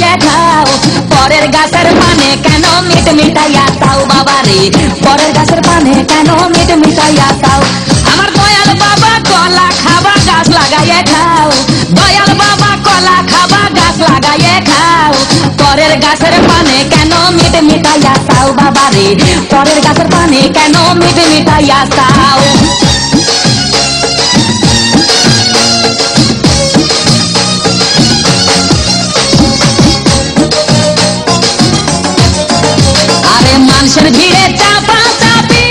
লাগাইয়ে খাও পরের গাছের পানে কেন মিট মিটাইয়া খাও বাবা রে পরের গাছের পানে কেন মিট মিটাইয়া খাও আমার দয়াল বাবা কলা খাবা গাছ লাগাইয়ে খাও দয়াল বাবা কলা খাবা গাছ লাগাইয়ে খাও পরের গাছের পানে কেন মিট মিটাইয়া খাও বাবা রে পরের গাছের পানে কেন মিট মিটাইয়া খাও মানুষের ভিড়ে চাপা চাপি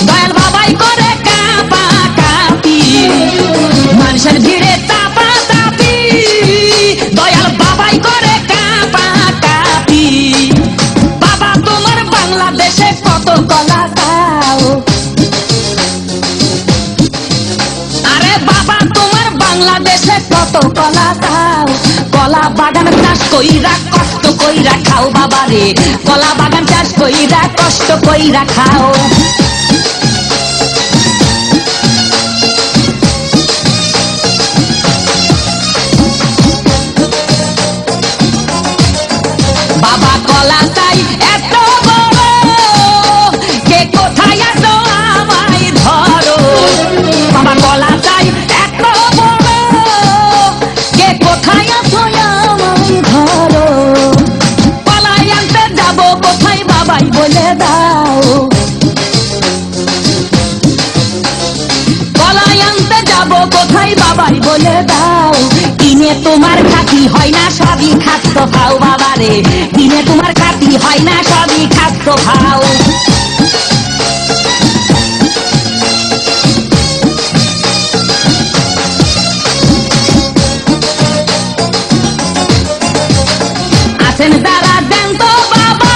দয়াল বাবাই করে কাপা কাপি মানুষের ভিড়ে চাপা চাপি দয়াল বাবাই করে কাপা কাপি বাবা তোমার বাংলাদেশে কত কলা খাও আরে বাবা তোমার বাংলাদেশে কত কলা খাও কলা বাগান চাষ কইরা কষ্ট কইরা খাও বাবা রে কলা বাগান চাষ কইরা কষ্ট কইরা খাও বাবা কলা চাই এত বড় কে কোথায় আছো আমায় ধরো বাবা কলা চাই এত বড় কে কোথায় আছো আমায় ধরো কলাই আনতে যাবো কোথায় বাবাই বলে দাও কলাই আনতে যাবো কোথায় বাবাই বলে দাও কিনে তোমার খাতি হয় না সবই খাদ্য খাও বাবা রে কিনে তোমার খাতি হয় না সবই খাদ্য খাও আছেন যারা দেন তো বাবা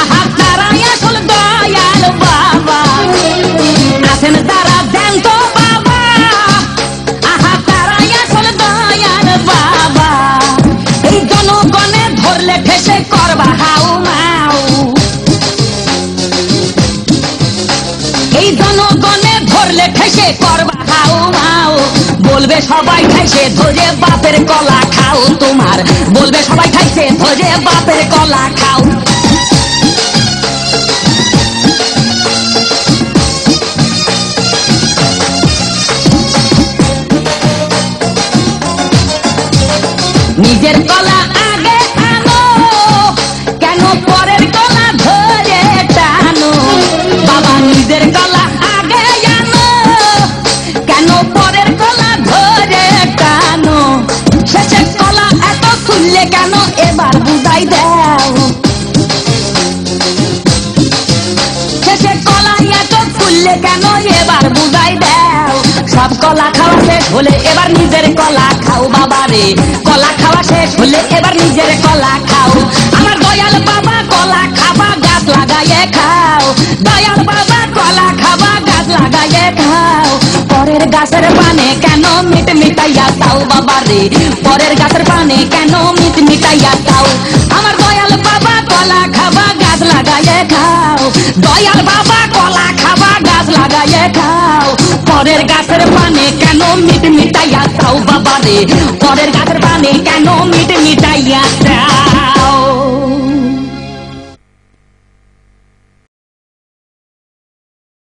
আহা তারাই আসল দয়াল বাবা আছেন যারা দেন তো বাবা আহা তারাই আসল দয়াল বাবা এই জনগণে ধরলে ঠেসে করবা হাউ মাউ এই জনগণে ধরলে ঠেসে করবা হাউ মাউ বলবে সবাই খাইছে ধরে বাপের কলা খাও তোমার বলবে সবাই খাইছে ধরে বাপের কলা খাও নিজের কলা আগে আনো কেন পরের কলা ধরে টানো বাবা নিজের কলা আগে আনো কেন পরের কলা ধরে টানো শেষের কলা এত খুললে কেন এবার বুঝাই দাও শেষের কলা এত খুললে কেন এবার বুঝাই দাও সব কলা খাওয়া শেষ হলে এবার নিজের কলা খাও বাবা রে কলা খাওয়া শেষ হলে এবার নিজের কলা খাও আমার দয়াল বাবা কলা খাবা গাছ লাগাইয়ে খাও দয়াল বাবা কলা খাবা গাছ লাগাইয়ে খাও পরের গাছের পানে কেন মিট মিটাইয়া খাও বাবা রে পরের গাছের পানে কেন মিট মিটাইয়া খাও আমার দয়াল বাবা কলা খাবা গাছ লাগাইয়ে খাও দয়াল বাবা কলা খাবা গাছ লাগাইয়ে খাও পরের গাছের পানে কেন মিট মিটাইয়া খাও বাবা রে পরের গাছের পানে কেন মিট মিটাইয়া খাও